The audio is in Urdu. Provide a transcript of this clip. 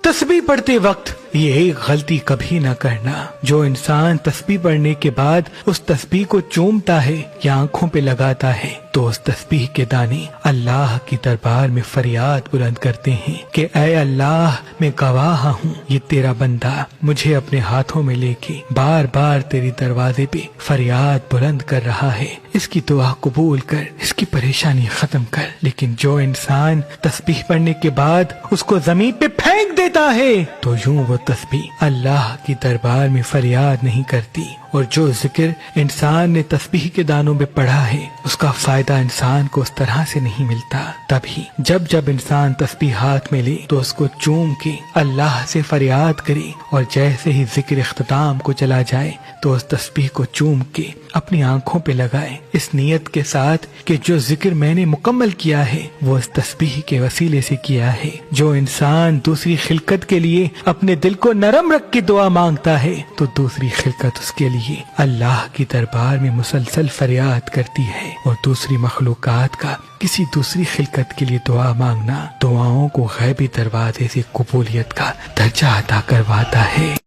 تسبیح پڑھتے وقت یہ ایک غلطی کبھی نہ کرنا، جو انسان تسبیح پڑھنے کے بعد اس تسبیح کو چومتا ہے یا آنکھوں پہ لگاتا ہے تو اس تسبیح کے دانے اللہ کی دربار میں فریاد بلند کرتے ہیں کہ اے اللہ، میں گواہ ہوں یہ تیرا بندہ مجھے اپنے ہاتھوں میں لے کے بار بار تیری دروازے پہ فریاد بلند کر رہا ہے، اس کی دعا قبول کر، اس کی پریشانی ختم کر۔ لیکن جو انسان تسبیح پڑھنے کے بعد اس کو زمین پہ پھینک دیتا ہے تو یوں وہ تسبیح اللہ کی دربار میں فریاد نہیں کرتی، اور جو ذکر انسان نے تسبیح کے دانوں میں پڑھا ہے اس کا فائدہ انسان کو اس طرح سے نہیں ملتا۔ تبھی جب انسان تسبیح ہاتھ میں لے تو اس کو چوم کے اللہ سے فریاد کرے، اور جیسے ہی ذکر اختتام کو چلا جائے تو اس تسبیح کو چوم کے اپنی آنکھوں پہ لگائے، اس نیت کے ساتھ کہ جو ذکر میں نے مکمل کیا ہے وہ اس تسبیح کے وسیلے سے کیا ہے۔ جو انسان دوسری خلقت کے لیے اپنے دل کو نرم رکھ کے دعا مانگتا ہے تو دوسری خلقت اس کے لیے اللہ کی دربار میں مسلسل فریاد کرتی ہے، اور دوسری مخلوقات کا کسی دوسری خلقت کے لیے دعا مانگنا دعاؤں کو غیبی دروازے سے قبولیت کا درجہ عطا کرواتا ہے۔